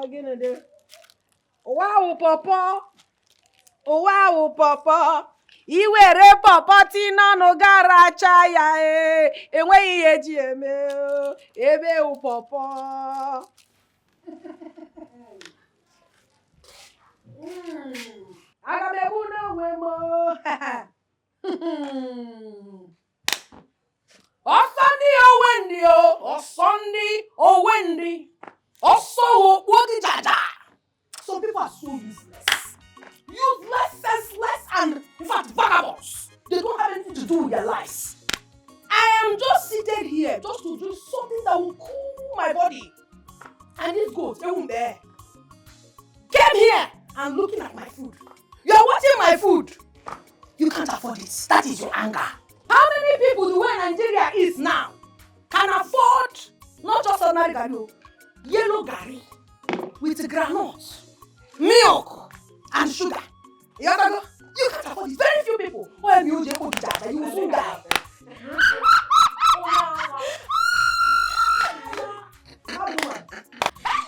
Again, there. Wow, Papa. Oh, wow, Papa. Iwere Papa Tina no garacha ya enwe yeji eme ebe o Papa. Aga me bu no we mo. O Wendy. Also, what did Jaja? Some people are so useless. Useless, senseless, and in fact, vagabonds. They don't have anything to do with their lives. I am just seated here just to do something that will cool my body. And this goat, they won't bear. Came here and looking at my food. You are watching my food. You can't afford it. That is your anger. How many people the way Nigeria is now can afford not just ordinary gari, yellow gari with granules, milk, and sugar? You can't afford it. Very few people. You will soon die.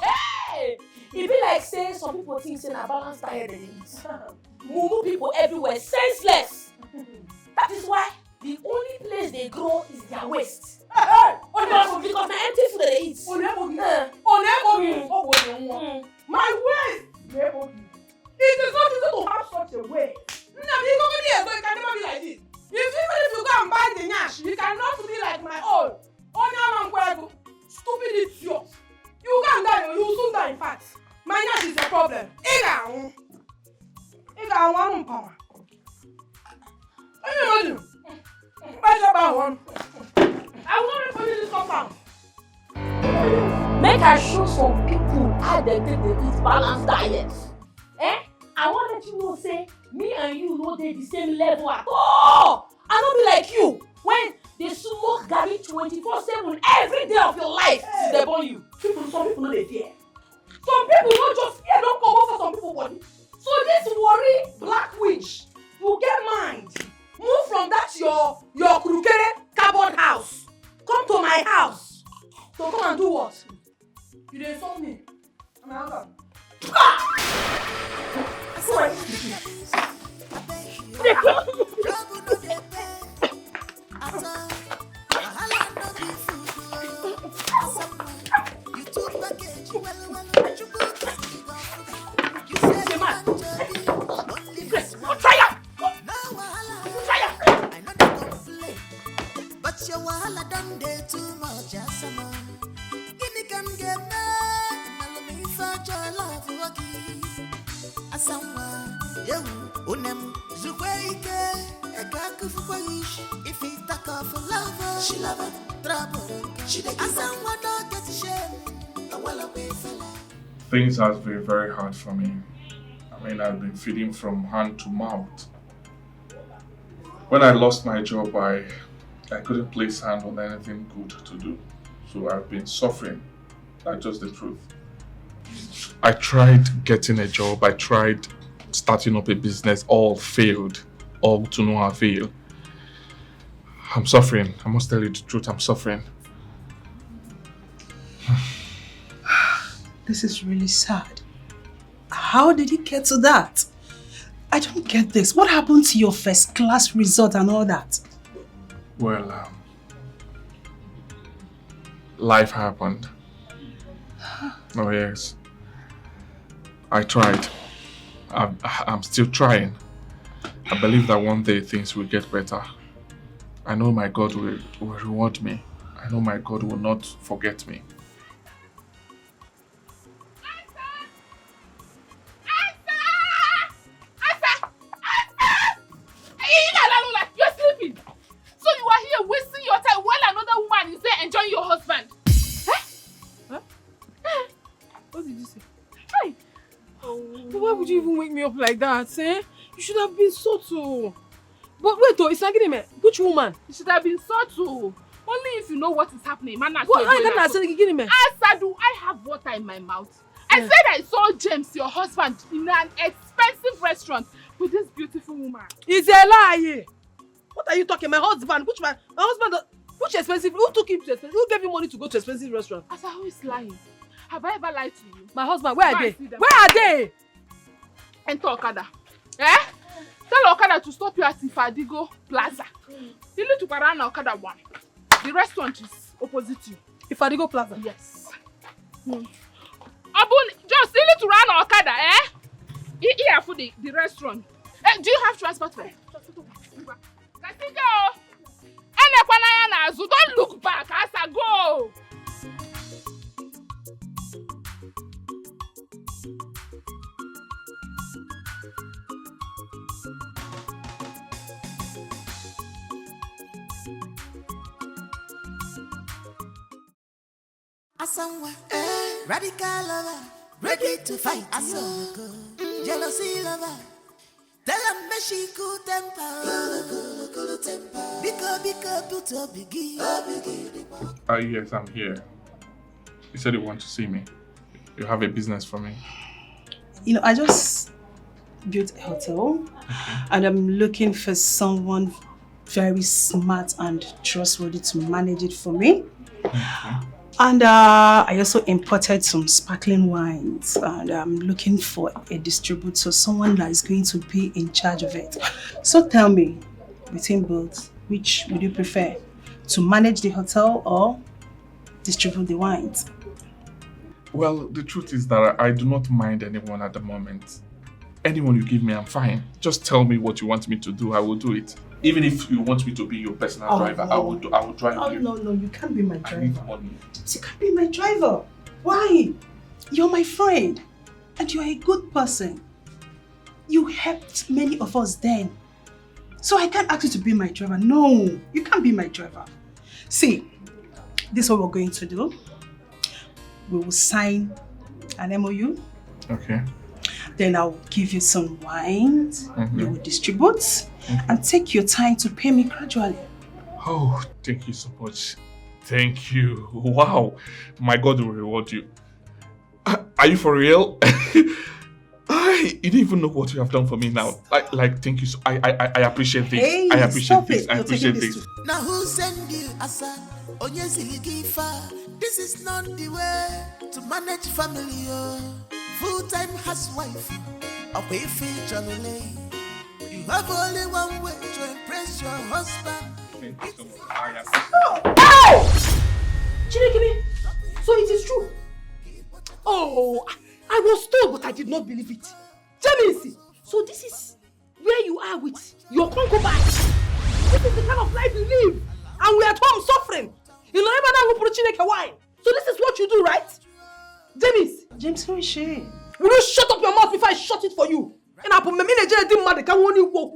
Hey! It be like saying some people think saying a balanced diet they eat. Mumu people everywhere, senseless. That is why the only place they grow is their waist. Because my empty food they eat. My waist! It is not easy to have such a waist. Nnamdi, so it can never be like this. Even if you go and buy the nyash, you cannot be like my own. Stupid idiot. You can't die, you will soon die in fact. My nyash is your problem. Power. Can you imagine? I will not refund this compound. Make her show some people how they eat balanced diets. I want to let you know, say, me and you know they the same level at all. I don't be like you when they smoke gari 24/7 every day of your life till they burn you. Some people know they fear. Some people don't just fear, don't come over for some people body. So this worry black witch, you get mind. Move from that your krukere cardboard house. Come to my house. So come and do what? You dey insult me. I'm out. Things have been very hard for me. I mean, I've been feeding from hand to mouth. When I lost my job, I couldn't place hand on anything good to do. So I've been suffering. That's just the truth. I tried getting a job. I tried starting up a business. All failed. All to no avail. I'm suffering. I must tell you the truth. I'm suffering. This is really sad. How did it get to that? I don't get this. What happened to your first class result and all that? Well, life happened. Oh yes. I tried. I'm still trying. I believe that one day things will get better. I know my God will reward me. I know my God will not forget me. Enjoying your husband. Huh? What did you say? Hi. Oh. But why would you even wake me up like that, eh? You should have been subtle. But wait though, it's Nagging. Which woman? You should have been subtle. Only if you know what is happening. Man, what? I have water in my mouth. I said I saw James, your husband, in an expensive restaurant with this beautiful woman. It's a lie. What are you talking? My husband? My husband? Which expensive? Who took him to expensive? Who gave him money to go to expensive restaurant? Asa, who is lying? Have I ever lied to you? My husband, where are Go they? and see them. Where are they? Enter Okada. Eh? Tell Okada to stop you at Ifadigo Plaza. You need to Parana Okada 1. The restaurant is opposite you. Ifadigo Plaza? Yes. Abun, just you need to run Okada, eh? Here for the restaurant. Do you have transport fare? Don't look back as I go. Someone, radical lover, ready to fight. Jealousy lover, tell him me she cool temper. Cool temper. Because put a biggie. Yes, I'm here. You said you want to see me. You have a business for me. You know, I just built a hotel and I'm looking for someone very smart and trustworthy to manage it for me. And I also imported some sparkling wines and I'm looking for a distributor, someone that is going to be in charge of it. So tell me, between both, which would you prefer? To manage the hotel or distribute the wines? Well, the truth is that I do not mind anyone at the moment. Anyone you give me, I'm fine. Just tell me what you want me to do, I will do it. Even if you want me to be your personal driver, no. I will drive you. No, you can't be my driver. I need money. You can't be my driver. Why? You're my friend and you're a good person. You helped many of us then. So I can't ask you to be my driver. No, you can't be my driver. See, this is what we're going to do. We will sign an MOU. Okay. Then I'll give you some wines. You will distribute and take your time to pay me gradually. Oh, thank you so much. Thank you. Wow. My God will reward you. Are you for real? You don't even know what you have done for me now. Like thank you. I appreciate this. Hey, I appreciate this. it. I You're appreciate taking this. Now who send you asa? This is not the way to manage family. Full-time housewife, a way feature. You have only one way to impress your husband. Thank you so much. Chinekebe, so it is true. Oh, I was told, but I did not believe it. Jamisi, so this is where you are with your concubine. This is the kind of life you live, and we are at home suffering. You know, everyone will put Chineke wine. So this is what you do, right? James, who is she? Will you shut up your mouth before I shut it for you? And I put my Nigerian didn't matter. Can one you walk?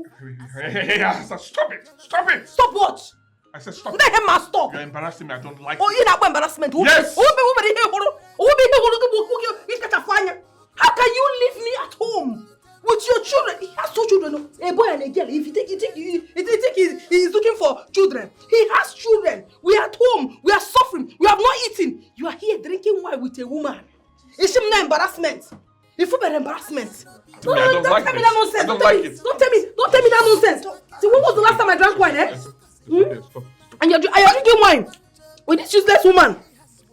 Hey, stop it! Stop it! Stop what? I said stop. Let him stop. You're embarrassing me. I don't like Oh, it. you not embarrassment. Yes. How can you leave me at home with your children? He has two children, a boy and a girl. If you think he's looking for children, he has children. We are at home. We are suffering. We have not eaten. You are here drinking wine with a woman. It's not embarrassment. If you bear embarrassment. I don't like tell me this. that nonsense. I don't like it. Don't tell me that nonsense. See, when was the last time I drank wine, eh? Stop. And you're drinking wine with this useless woman.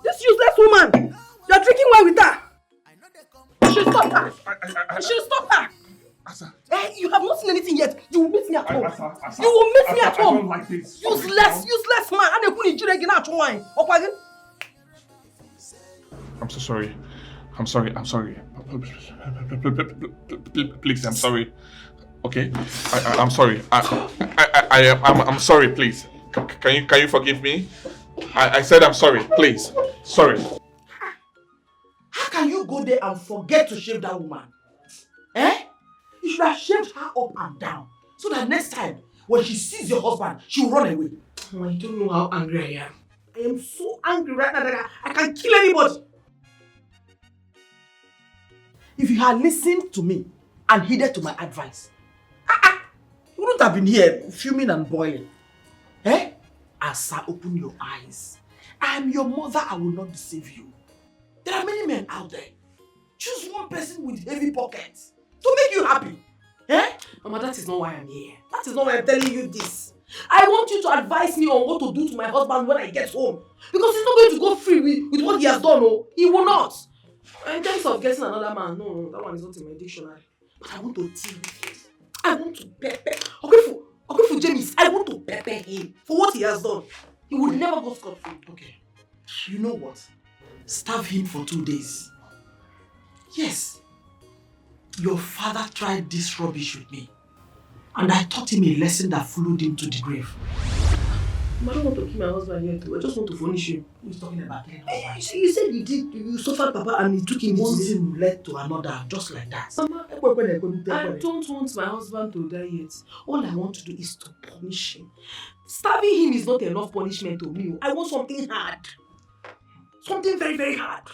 This useless woman. You're drinking wine with her. You should stop her. You should stop her. Asa. Hey, you have not seen anything yet. You will meet me at home. Asa. You will meet me at home. I don't like this. Useless man. And they put in jail again at wine. I'm so sorry. I'm sorry. Please, I'm sorry. Okay? I'm sorry. I'm sorry, please. Can you forgive me? I said I'm sorry, please. Sorry. How can you go there and forget to shave that woman? Eh? You should have shaved her up and down. So that next time, when she sees your husband, she will run away. Oh, you don't know how angry I am. I am so angry right now that I can kill anybody. If you had listened to me and heeded to my advice, you wouldn't have been here fuming and boiling. Eh? Asa, open your eyes. I am your mother, I will not deceive you. There are many men out there. Choose one person with heavy pockets to make you happy. Eh? Mama, that is not why I'm here. That is not why I'm telling you this. I want you to advise me on what to do to my husband when I get home. Because he's not going to go free with what he has done. Oh, he will not. In terms of getting another man, no, that one is not in my dictionary. But I want to deal with him. I want to pepper. Okay, for James, I want to pepper him for what he has done. He will never go scot-free. Okay. You know what? Starve him for 2 days. Yes. Your father tried this rubbish with me. And I taught him a lesson that followed him to the grave. I don't want to kill my husband here too. I just want to furnish him. Who's talking about killing husband? You said you suffered Papa and he took him One easy. thing led to another, just like that. Mama, I don't want my husband to die yet. All I want to do is to punish him. Starving him is not enough punishment to me. I want something hard. Something very, very hard.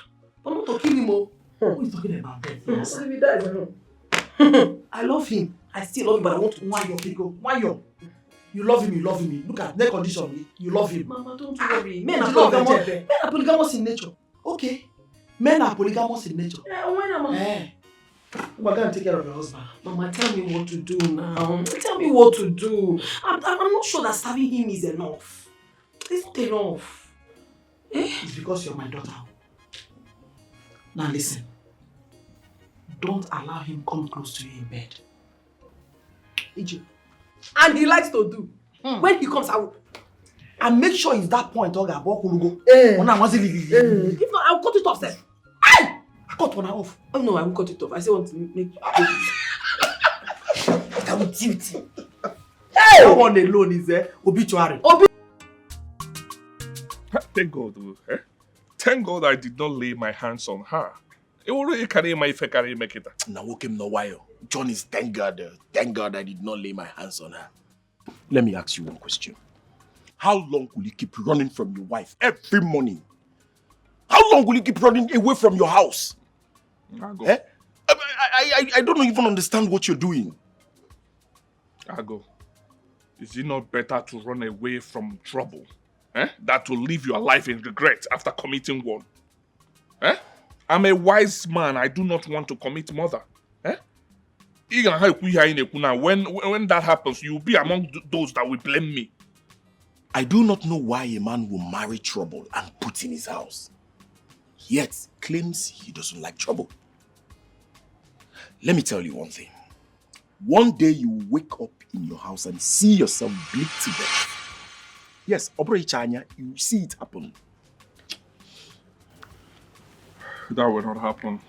I want to kill him. Who is talking about that? Yes. If he dies, I know. I love him. I still love him, but I want to. Why your Etiko? Why your? You love him, you love him. Look at their condition, you love him. Mama, don't worry. Men are polygamous in nature. Okay. Men are polygamous in nature. When am I? We're going to take care of your husband. Mama, tell me what to do now. Tell me what to do. I'm not sure that starving him is enough. It's not enough. It's because you're my daughter. Now listen. Don't allow him come close to you in bed. Egypt. And he likes to do. When he comes out. And make sure it's that point, Oga. If not, I'll cut it off, sir. I cut one off. Oh no, I won't cut it off. I still want to make I will deal with him. That one alone is obituary. Thank God, eh? Thank God I did not lay my hands on her. It already carry my face, carry make it. Now, okay, no while. John is thank God I did not lay my hands on her. Let me ask you one question. How long will you keep running from your wife every morning? How long will you keep running away from your house? I go. Eh? I don't even understand what you're doing. I go. Is it not better to run away from trouble? Than to live your life in regret after committing one? I'm a wise man. I do not want to commit murder. When that happens, you'll be among those that will blame me. I do not know why a man will marry trouble and put in his house, yet claims he doesn't like trouble. Let me tell you one thing. One day you will wake up in your house and see yourself bleed to death. Yes, Obro Ichanya, you see it happen. That will not happen.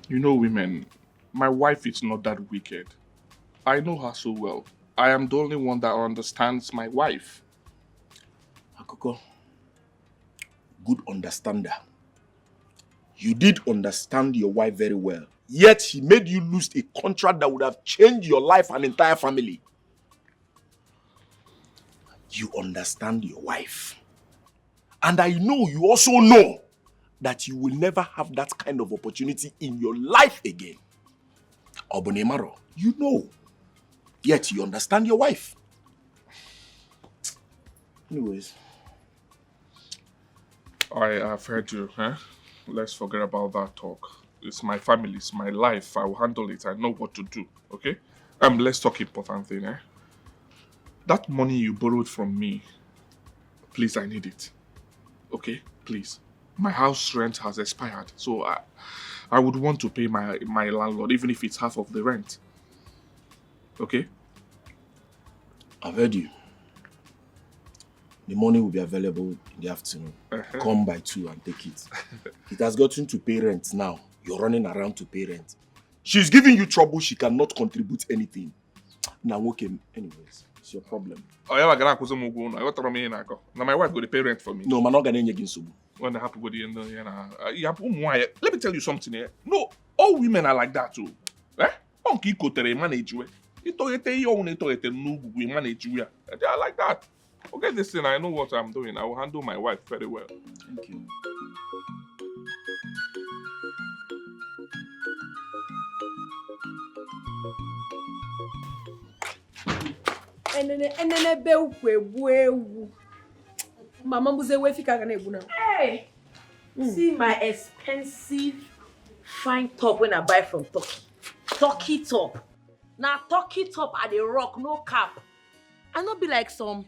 You know, women, my wife is not that wicked. I know her so well. I am the only one that understands my wife. Akoko, good understander. You did understand your wife very well. Yet she made you lose a contract that would have changed your life and entire family. You understand your wife. And I know you also know that you will never have that kind of opportunity in your life again. Obonemaro, you know. Yet you understand your wife. Anyways. I have heard you, Let's forget about that talk. It's my family, it's my life. I will handle it. I know what to do, okay? Let's talk important thing, That money you borrowed from me, please, I need it. Okay? Please. My house rent has expired, so I would want to pay my landlord, even if it's half of the rent. Okay? I've heard you. The money will be available in the afternoon. Come by 2 and take it. It has gotten to pay rent now. You're running around to pay rent. She's giving you trouble. She cannot contribute anything. Now, okay, anyways, it's your problem. Now my wife got to pay rent for me. No, I'm not going to When I happen with the let me tell you something here. No, all women are like that too. They are like that. Okay, listen, I know what I'm doing. I will handle my wife very well. Thank you. Hey, see my expensive fine top when I buy from Turkey. Turkey top. Now Turkey top at the rock, no cap. I not be like some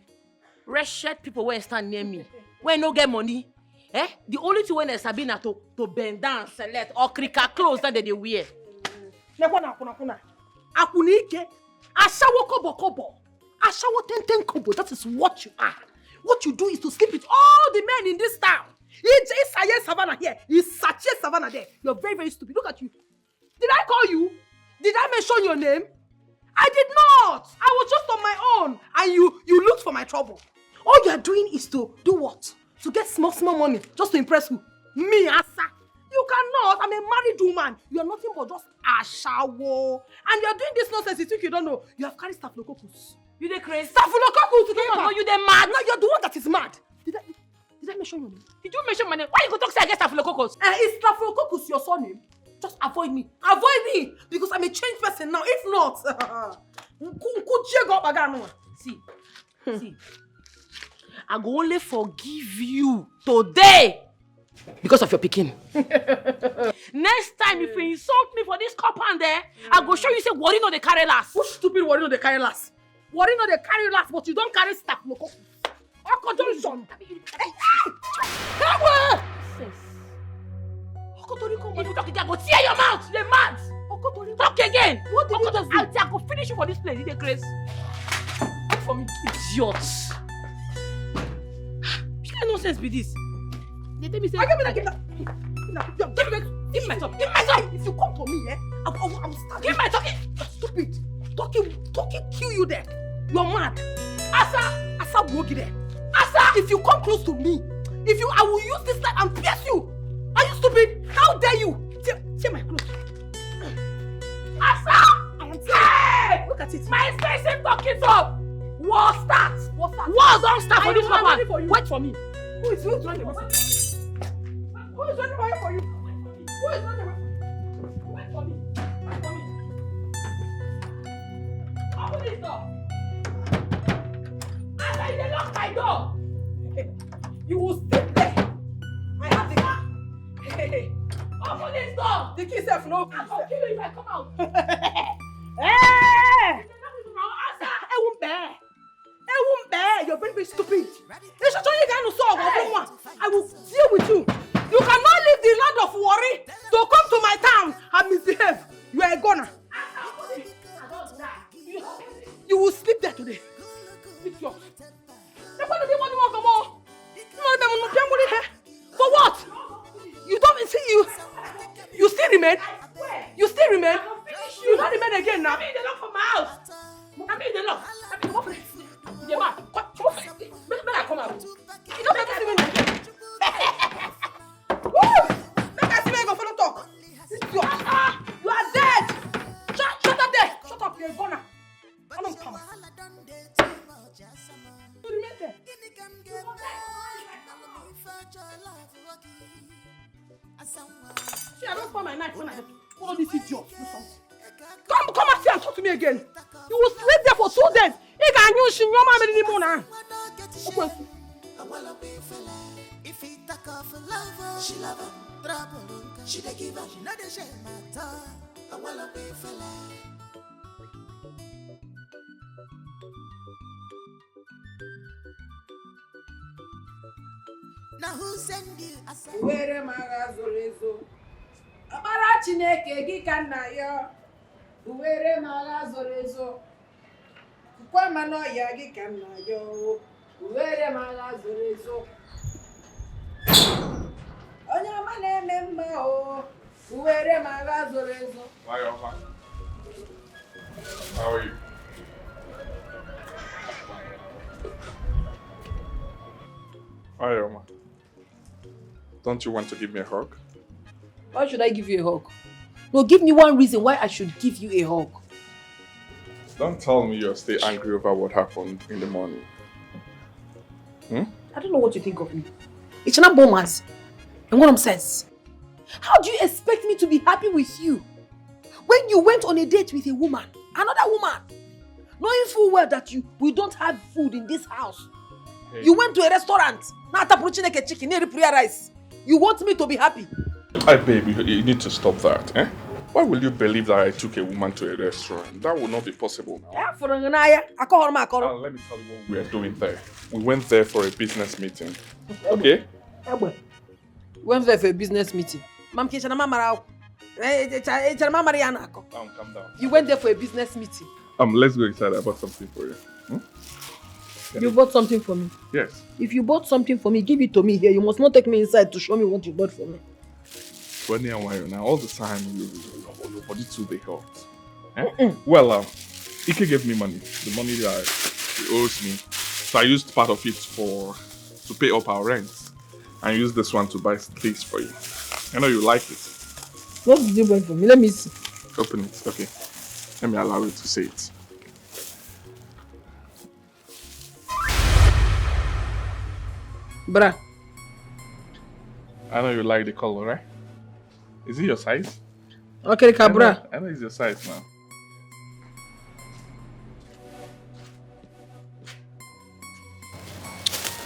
wretched people when stand near me. When no get money. The only thing when Sabina to bend down, select or cricket clothes that they wear. Akunike, ashawo kobo. Ashawo ten kobo. That is what you are. What you do is to sleep with all the men in this town. It's Isaye Savannah here. It's Sachi Savannah there. You're very, very stupid. Look at you. Did I call you? Did I mention your name? I did not. I was just on my own. And you looked for my trouble. All you are doing is to do what? To get small money. Just to impress who? Me, Asa. You cannot. I'm a married woman. You are nothing but just a shawo. And you are doing this nonsense. You think you don't know. You have carried staphylococcus. You the crazy? Staphylococcus! No, you the mad. No, you're the one that is mad. Did I mention your name? Did you mention my name? Why you go talk say I get staphylococcus? Is staphylococcus your surname? Just avoid me. Avoid me! Because I'm a changed person now. If not, see. I go only forgive you today because of your picking. Next time, if you insult me for this cup and there, I go show you say worry no dey carry last. Who stupid worry no dey carry last? Worry no dey carry last, but you don't carry staphylococcus. Junction. If you talk again, I go tear your mouth. You're mad. Talk again. What did you just do? I go finish you for this place. You dey crazy. Wait for me, idiots. What kind of nonsense be this? They tell me say. Give me my top. If you come to me, I will start. Give my talking. Stupid. Talking kill you there. You're mad. Asa broke there. Asa, if you come close to me, I will use this knife and pierce you. Are you stupid? How dare you? Tear my clothes. Asa! Hey! Look at it. My expensive talking up. War starts. War don't start for this woman. Wait for me. Who is running away for you? Who is running away for you? Wait for me. Open this door. Asa, you lock my door. You will sit there. I have the car. Hey. Open this door. The key self no. I will kill you if I come out. Hey! I won't bear. You're very, very stupid. I will deal with you. You cannot leave the land of worry to come to my town and misbehave. You are a goner. You will sleep there today. For what? You don't see you. You still remain? You still remain? You don't remain again now. I'm in the lock for my house. I'm in the lock. Come on. Make I come out. You don't make I see me again. Make I see me go follow talk. You are dead. Shut up there. Shut up. You're a goner. I don't come. You remain there. See, I don't spoil my night when I follow this idiot. Do something. Come and see and talk to me again. You will sleep there for 2 days. He can use your mama anymore now. If he talk of love, she love him. Trouble, she dey give her. She know the shame matter. I wanna be fella. Now who send you? I said. Where magazorezo. Amara Chineke gị ka nna ya. Where magazorezo. Kwa mano ya gị ka nna ya. Where magazorezo. Onye ọma na-eme mma o. Where magazorezo. Why Oma? How are you? Hi Oma. Don't you want to give me a hug? Why should I give you a hug? No, give me one reason why I should give you a hug. Don't tell me you're still angry over what happened in the morning. I don't know what you think of me. It's not bombers. And what I'm saying, how do you expect me to be happy with you when you went on a date with a woman, another woman, knowing full well that we don't have food in this house? Hey. You went to a restaurant, chicken, rice. You want me to be happy? Hey baby, you need to stop that, eh? Why will you believe that I took a woman to a restaurant? That will not be possible now. Yeah, let me tell you what we are doing there. We went there for a business meeting. Okay? went there for a business meeting. Mam Kishanama Marao. Calm down. You went there for a business meeting. Let's go inside. I bought something for you. You bought something for me? Yes. If you bought something for me, give it to me here. You must not take me inside to show me what you bought for me. Now, all the time, your body too big hot. Well, Ike gave me money. The money that he owes me. So I used part of it to pay up our rent. And use this one to buy things for you. I know you like it. What did you buy for me? Let me see. Open it. Okay. Let me allow you to say it. Bruh. I know you like the color, right? Is it your size? Okay, Cabra. I know it's your size now.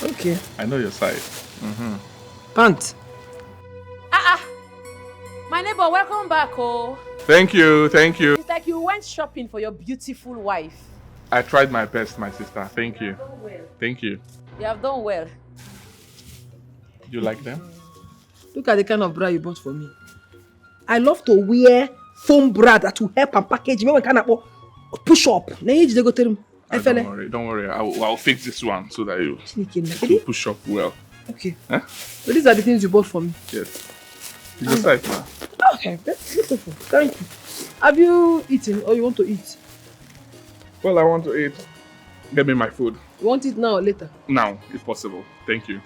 Okay. I know your size. Pant. My neighbor, welcome back, oh. Thank you. It's like you went shopping for your beautiful wife. I tried my best, my sister. Thank you. Thank you. You have done well. You like them? Look at the kind of bra you bought for me. I love to wear foam bra that will help and package me when kind of push up. Don't worry. I'll fix this one so that you push up well. Okay. Huh? So these are the things you bought for me. Yes. It's your size now. Okay, that's beautiful. Thank you. Have you eaten or you want to eat? Well, I want to eat. Get me my food. You want it now or later? Now, if possible. Thank you.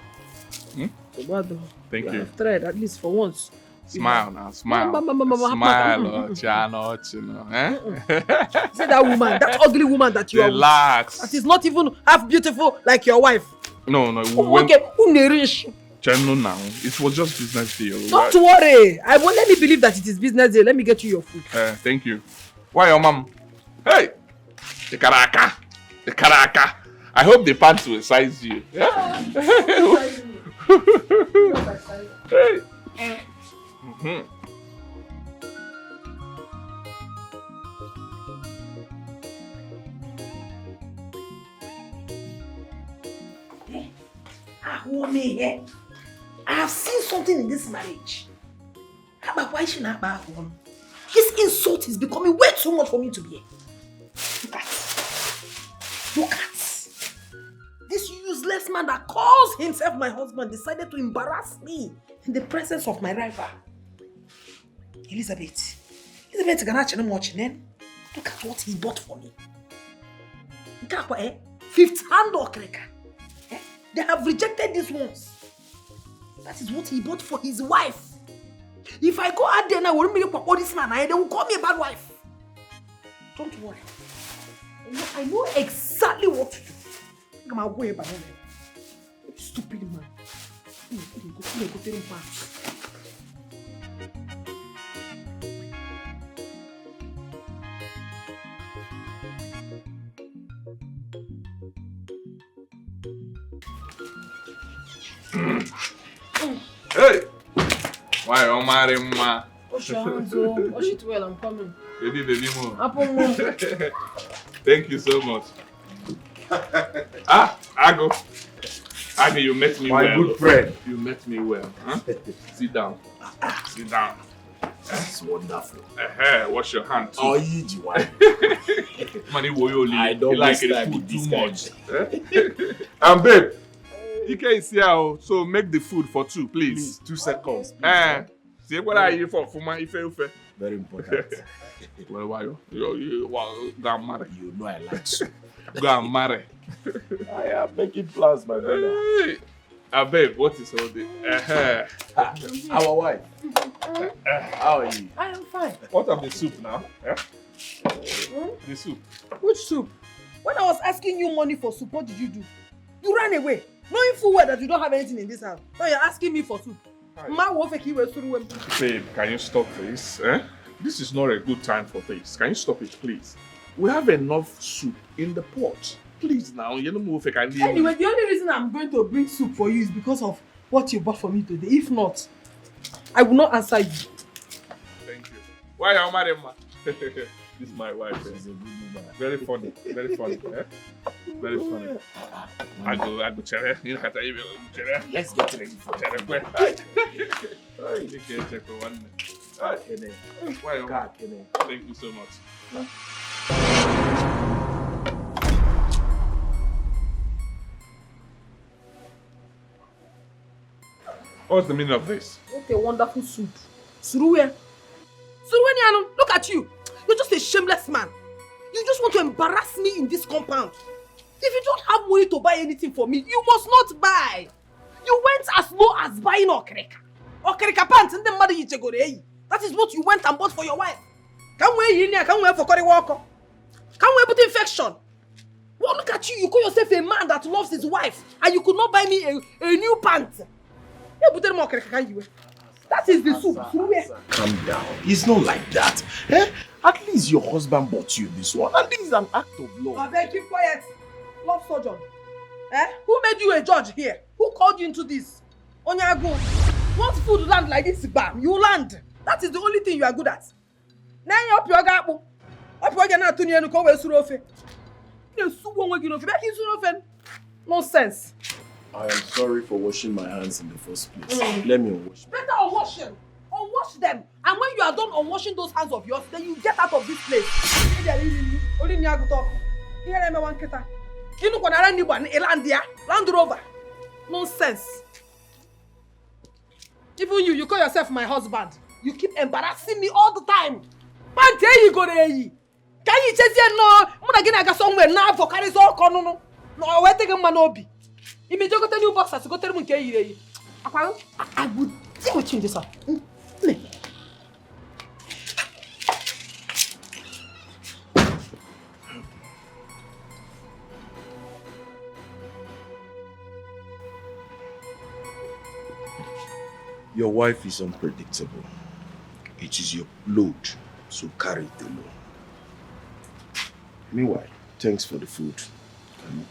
Thank you. I've tried at least for once. Smile now, smile. Smile, Chano, See that woman, that ugly woman that you Relax. are with. That is not even half beautiful like your wife. No. Chano now. It was just business deal. Don't worry. I won't let me believe that it is business deal. Let me get you your food. Thank you. Why your mom? Hey! The Karaka. I hope the pants will size you. Yeah? Hey. I have seen something in this marriage. Why should I buy one? This insult is becoming way too much for me to bear. Look at. This useless man that calls himself my husband decided to embarrass me in the presence of my rival. Elizabeth Ganache watching then. Look at what he bought for me. Fifth hand okreka. They have rejected these ones. That is what he bought for his wife. If I go out there now, this man, they will call me a bad wife. Don't worry. I know exactly what to do. I'm away by him. Stupid man. Hey! Why, Omar, ma? Wash your hands, wash it well, I'm coming. Baby, mo. Thank you so much. Ago, you met me well. My good friend. You met me well. Huh? Sit down. Sit down. That's wonderful. Wash your hand too. Oh, you want? Money woyoli. I don't like the food too much. And babe, Ike is here, so make the food for two, please. 2 seconds. See what are you for? My ife. Very important. Well, why you go and marry? You know I like soup. Go and marry. I am making plans, my brother. Babe, what is all this? Our wife. How are you? I am fine. What of the soup now? The soup. Which soup? When I was asking you money for soup, what did you do? You ran away, knowing full well that you don't have anything in this house. Now you're asking me for soup. Babe, can you stop this? This is not a good time for this. Can you stop it, please? We have enough soup in the pot. Please now, you know if I can leave. Anyway, the only reason I'm going to bring soup for you is because of what you bought for me today. If not, I will not answer you. Thank you. Why am I? This is my wife. She's a good woman. Very funny. Very funny. Very funny. I go, chere. You know, chere. Let's get ready for Chere, it. check for 1 minute. Why? Thank you so much. What's the meaning of this? What a wonderful soup. Suruwe. Look at you. You're just a shameless man. You just want to embarrass me in this compound. If you don't have money to buy anything for me, you must not buy. You went as low as buying okrika. Okrika pants and the mother you go. That is what you went and bought for your wife. Can't wear in here, can't wear for curry walker. Can't wear put infection. Well, look at you. You call yourself a man that loves his wife, and you could not buy me a new pants. That is the soup. Calm down. It's not like that. Eh? At least your husband bought you this one, and this is an act of love. I beg, keep quiet. Love surgeon. Eh? Who made you a judge here? Who called you into this? Onyago. Once food land like this, bam, you land. That is the only thing you are good at. Now you up your gapo. Up your gana to near no way surofe. You subo wagi no fe. Back in surofe. Nonsense. I am sorry for washing my hands in the first place. Let me wash. Better unwash them. Unwash them. And when you are done unwashing those hands of yours, then you get out of this place. Land Rover. Nonsense. Even you call yourself my husband. You keep embarrassing me all the time. Man, there you go there. Can you just say no? Muna gina ga somewhere now for carry so kono no. No, we take man obi. Immediately go tell you boxers go tell me nke yire. I would deal with you in this one. Your wife is unpredictable. It is your load, so carry it alone. Meanwhile, thanks for the food. Can it?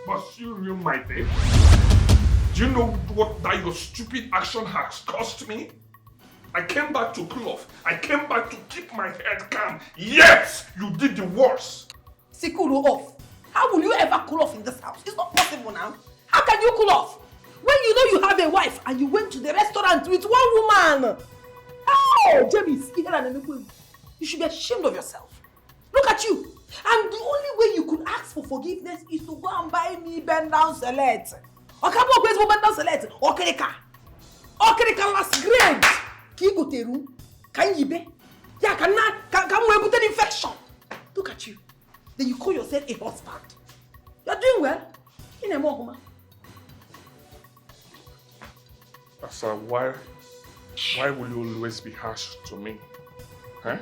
Must you ruin my day? Do you know what that your stupid action has cost me? I came back to cool off. I came back to keep my head calm. Yes, you did the worst. See, cool off. How will you ever cool off in this house? It's not possible now. How can you cool off? When you know you have a wife and you went to the restaurant with one woman. Oh, James, you should be ashamed of yourself. Look at you. And the only way you could ask for forgiveness is to go and buy me bend down select. Or come on, please, bend down select. Or Kereka. Or Kereka last grade. Kigoteru. Can you be? Yeah, can we put an infection? Look at you. Then you call yourself a husband. You're doing well. In a moment. Asa, why will you always be harsh to me? Huh?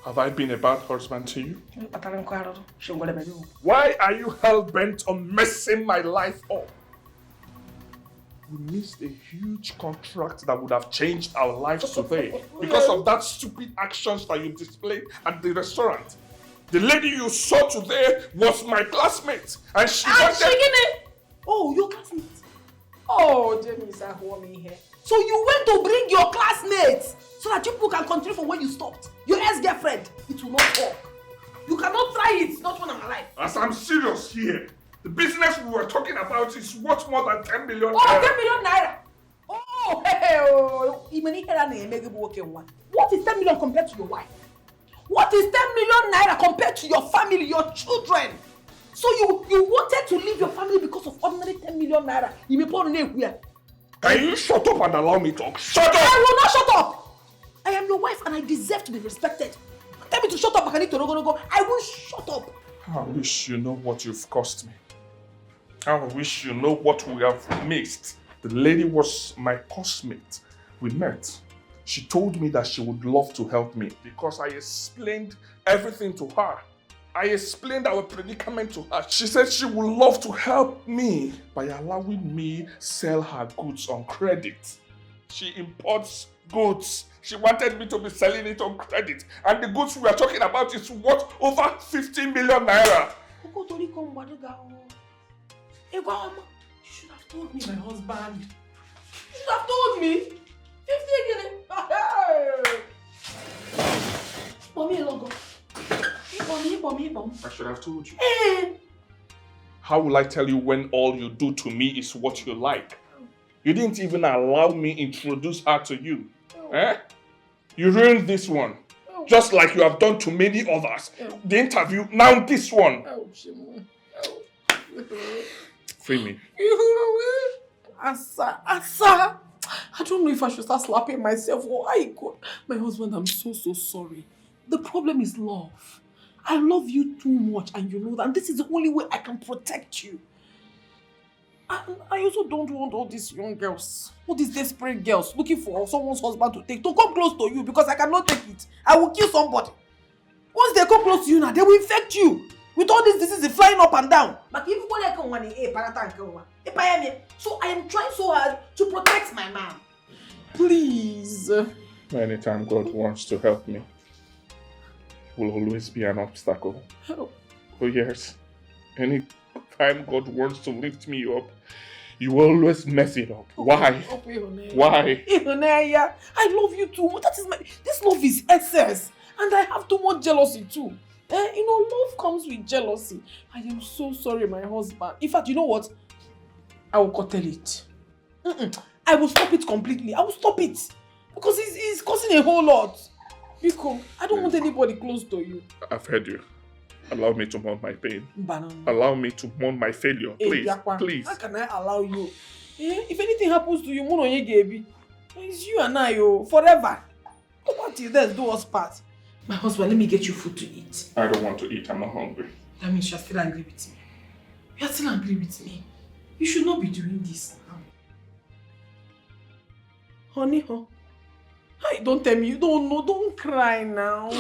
Have I been a bad husband to you? Why are you hell-bent on messing my life up? We missed a huge contract that would have changed our lives today because of that stupid actions that you displayed at the restaurant. The lady you saw today was my classmate, and she wanted... Oh, your classmate? Oh, Jamie is here. So you went to bring your classmates so that you people can continue from where you stopped. Your ex-girlfriend, it will not work. You cannot try it, not when I'm alive. As I'm serious here, the business we were talking about is worth more than 10 million naira. Oh, 10 million naira! Oh, hey, what is 10 million compared to your wife? What is 10 million naira compared to your family, your children? So you wanted to leave your family because of ordinary 10 million naira. You may put on here. Can you shut up and allow me to talk? Shut up! I will not shut up! I am your wife and I deserve to be respected. Tell me to shut up, I need to go. I will shut up. I wish you know what you've cost me. I wish you know what we have missed. The lady was my classmate. We met. She told me that she would love to help me because I explained everything to her. I explained our predicament to her. She said she would love to help me by allowing me sell her goods on credit. She imports goods. She wanted me to be selling it on credit. And the goods we are talking about is worth over 50 million naira. Hey, Grandma, you should have told me, my husband. You should have told me. 50 again. Mommy, logo. I should have told you. Eh. How will I tell you when all you do to me is what you like? You didn't even allow me introduce her to you. Eh? You ruined this one. Just like you have done to many others. The interview, now this one. Free me. Asa. I don't know if I should start slapping myself or I go. My husband, I'm so sorry. The problem is love. I love you too much and you know that. And this is the only way I can protect you. And I also don't want all these young girls, all these desperate girls looking for someone's husband to come close to you because I cannot take it. I will kill somebody. Once they come close to you now, they will infect you with all these diseases flying up and down. So I am trying so hard to protect my man. Please. Anytime God wants to help me, will always be an obstacle. Help. Oh yes. Anytime God wants to lift me up, you always mess it up. Why? Why? I love you too much. This love is excess. And I have too much jealousy too. Love comes with jealousy. I am so sorry, my husband. In fact, you know what? I will curtail it. I will stop it completely. I will stop it. Because it's causing a whole lot. Biko, I don't want anybody close to you. I've heard you. Allow me to mourn my pain. Banana. Allow me to mourn my failure. Please, please. How can I allow you? If anything happens to you, it's you and I, forever. What is this? Do us part. My husband, let me get you food to eat. I don't want to eat. I'm not hungry. That means you're still angry with me. You're still angry with me. You should not be doing this now. Honey, Hey, don't tell me you don't know. Don't cry now.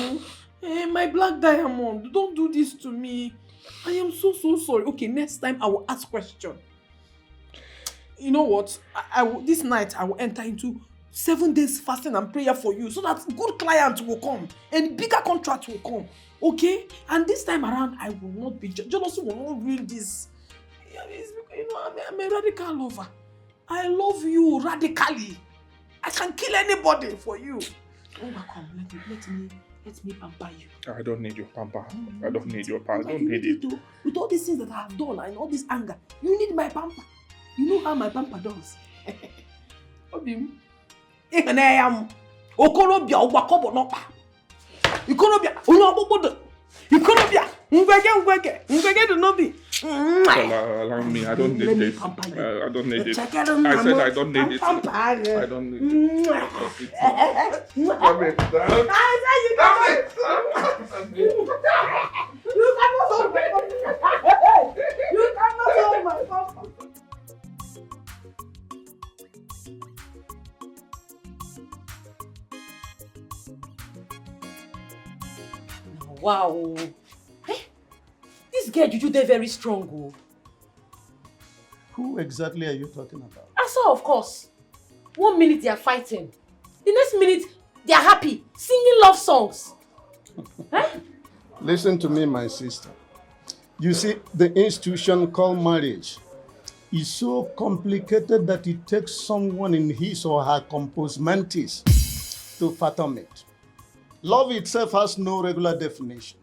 My black diamond, don't do this to me. I am so sorry. Okay, next time I will ask question. You know what? This night I will enter into 7 days fasting and prayer for you so that good clients will come and bigger contracts will come. Okay? And this time around, I will not be jealousy will not ruin this. I'm a radical lover. I love you radically. I can kill anybody for you. Oh, come, let me pamper you. I don't need your pamper. I don't need your pamper. I don't need it. With all these things that I have done and all this anger, you need my pamper. You know how my pamper does. Obim. Even I am. Okorobia Owakobo Nopa. Ikorobia, Unobobodo. Ikorobia, Ngwege do not be. Allow me. I don't need this. I don't need it. I said I don't need it. I don't need it. Come it down. You cannot hold my papa. Wow. This girl Juju, they're very strong. Oh. Who exactly are you talking about? Asa, of course. 1 minute they are fighting. The next minute they are happy, singing love songs. Listen to me, my sister. You see, the institution called marriage is so complicated that it takes someone in his or her compos mentis to fathom it. Love itself has no regular definition.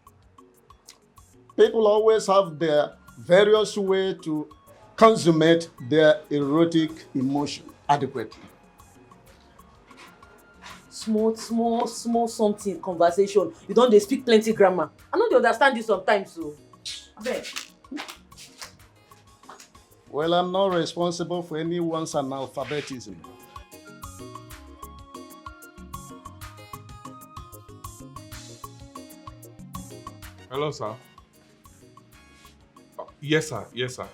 People always have their various ways to consummate their erotic emotion adequately. Small something conversation. You don't they speak plenty grammar. I know they understand you sometimes, so. Well, I'm not responsible for anyone's analphabetism. Hello, sir. Yes, sir. Yes, sir.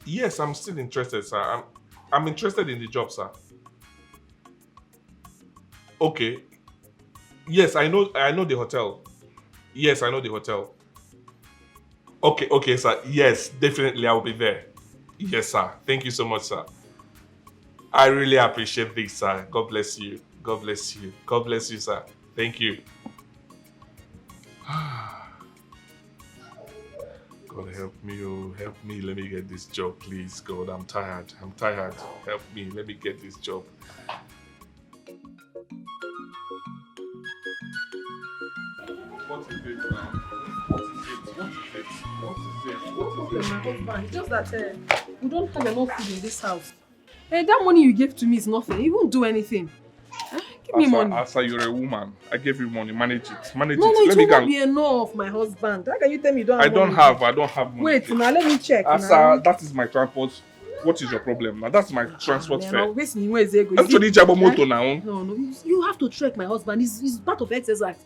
Yes, I'm still interested, sir. I'm interested in the job, sir. Okay. Yes, I know the hotel. Yes, I know the hotel. Okay, sir. Yes, definitely I will be there. Yes, sir. Thank you so much, sir. I really appreciate this, sir. God bless you. God bless you. God bless you, sir. Thank you. God help me, oh, help me. Let me get this job, please. God, I'm tired. I'm tired. Help me. Let me get this job. What is it now? What is it? What is it? What is it? What is it? My husband, it's just that we don't have enough food in this house. That money you gave to me is nothing. You won't do anything. Give me money. Asa, you're a woman. I gave you money. Manage it. Manage No, it. it will not be enough, my husband. How can you tell me you don't have money? I don't have money. Wait, now let me check. Asa, that is my transport. What is your problem now? That's my transport fare. I'm actually jabo moto now. No, you have to trek my husband. It's part of exercise.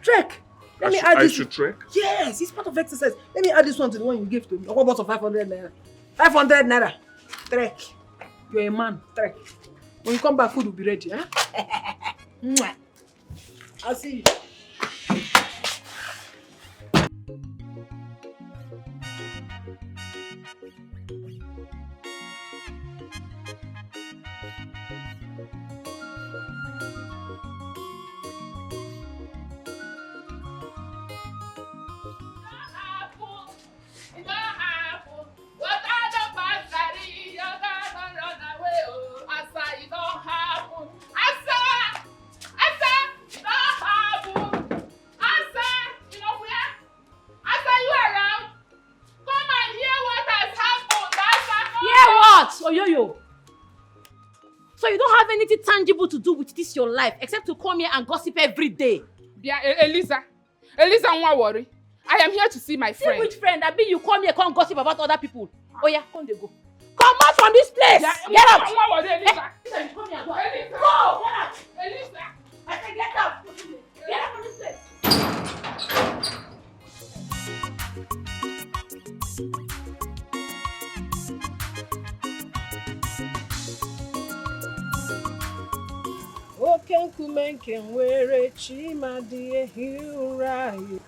Trek. Let me add this. I should trek? Yes, it's part of exercise. Let me add this one to the one you gave to me. What about 500 naira? 500 naira. Trek. You're a man. Trek. When you come back, food will be ready. Huh? I'll see you. Oyoyo. So you don't have anything tangible to do with this your life except to come here and gossip every day. Yeah, Eliza, don't worry. I am here to see my friend. See which friend? I mean you come here, come gossip about other people. Oh yeah, come they go. Come out from this place. Yeah, get out. Don't worry, Eliza. Come here, go. Eliza. Go. Get out. Eliza. I said get out. Get out from this place. Oke nkume nke nwere Chimadi ehi ụra anyị.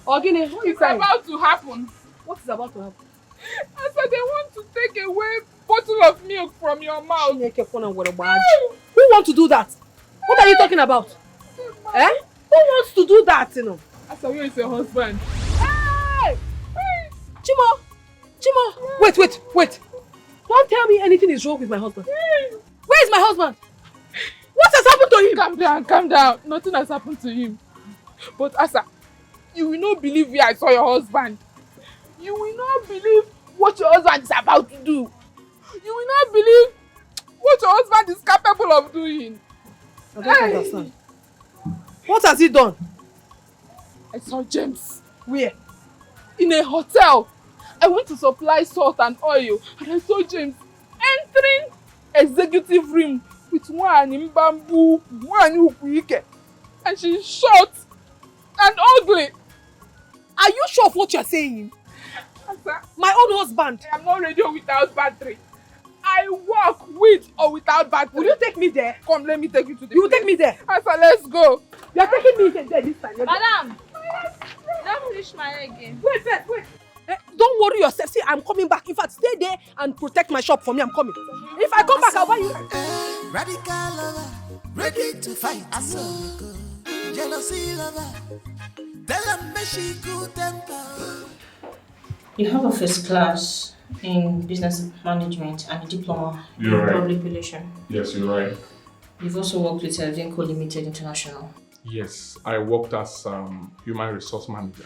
Ogini, what is about to happen? What is about to happen? I said they want to take away a bottle of milk from your mouth. Who wants to do that? What are you talking about? Eh? Who wants to do that, you know? I said, where is your husband? Hey! Chimo! Wait. Don't tell me anything is wrong with my husband. Where is my husband? What has happened to him? Calm down. Nothing has happened to him. But Asa, you will not believe where I saw your husband. You will not believe what your husband is about to do. You will not believe what your husband is capable of doing. I don't understand. What has he done? I saw James. Where? In a hotel. I went to supply salt and oil and I saw James entering executive room with one in bamboo, one ukwike, and she's short and ugly. Are you sure of what you're saying? Asa, my own husband. I am not radio without battery. I walk with or without battery. Will you take me there? Come, let me take you to the You will take me there? Asa, let's go. You are taking me there this time. Madam, don't finish my again. Wait. Don't worry yourself. See, I'm coming back. In fact, stay there and protect my shop for me. I'm coming. If I come back, I'll buy you. Radical lover, ready to fight. Jealousy lover, tell them she good temper. You have a first class in business management and a diploma in public relations. Yes, you're right. You've also worked with Vinco Limited International. Yes, I worked as human resource manager.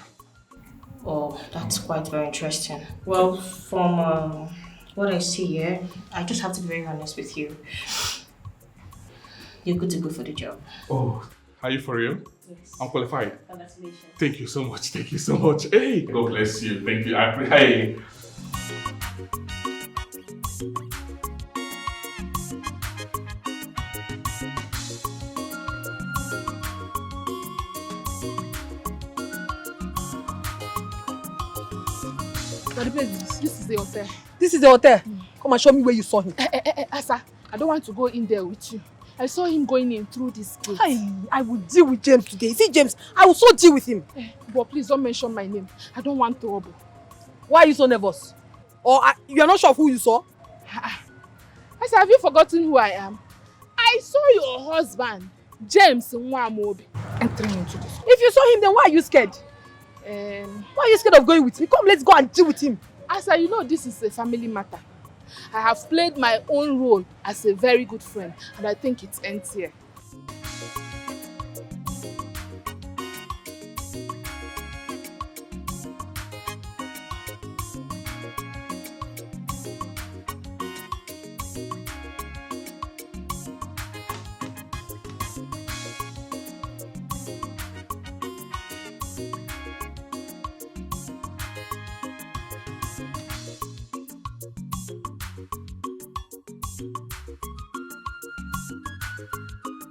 Oh, that's quite very interesting. Well, from what I see here, I just have to be very honest with you. You're good to go for the job. Oh, are you for real? Yes. I'm qualified. Congratulations. Thank you so much. Thank you so much. Hey, God bless you. Thank you. Hey. This is the hotel. This is the hotel. Come and show me where you saw him. Asa, I don't want to go in there with you. I saw him going in through this gate. I will deal with James today. See James, I will so deal with him. But please don't mention my name. I don't want trouble. Why are you so nervous? Or you are not sure of who you saw? I said, have you forgotten who I am? I saw your husband, James Nwamobi, entering into this. If you saw him, then why are you scared? Why are you scared of going with me? Come, let's go and deal with him. Asa, you know this is a family matter. I have played my own role as a very good friend, and I think it ends here.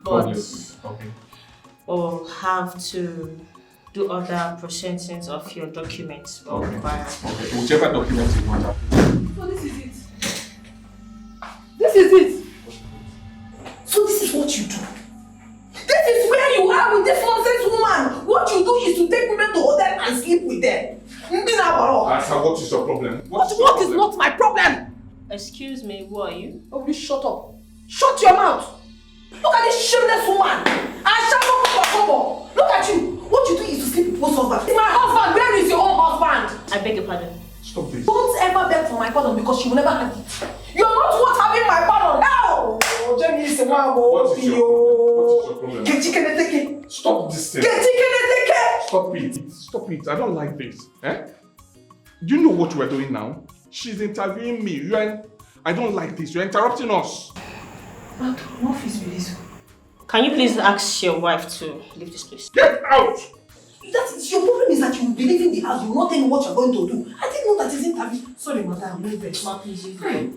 But we'll have to do other processings of your documents. Okay. Whichever documents you want. So this is it. This is it. So this is what you do. This is where you are with this nonsense woman. What you do is to take women to hotel and sleep with them. Asa, what is your problem? What is not my problem? Excuse me, who are you? Oh, you shut up. Shut your mouth. Look at this shameless woman. Look at you. What you do is to sleep with both husbands. It's my husband. Where is your own husband? I beg your pardon. Stop this. Don't ever beg for my pardon because she will never have it. You're not worth having my pardon. Hell! What is your problem? Stop this thing. Stop it. Stop it. I don't like this. Do you know what we're doing now? She's interviewing me. I don't like this. You're interrupting us. But what is with this? Can you please ask your wife to leave this place? Get out! Your problem is that you will be leaving the house. You will not tell me what you're going to do. I didn't know that it's interview. Sorry, madam.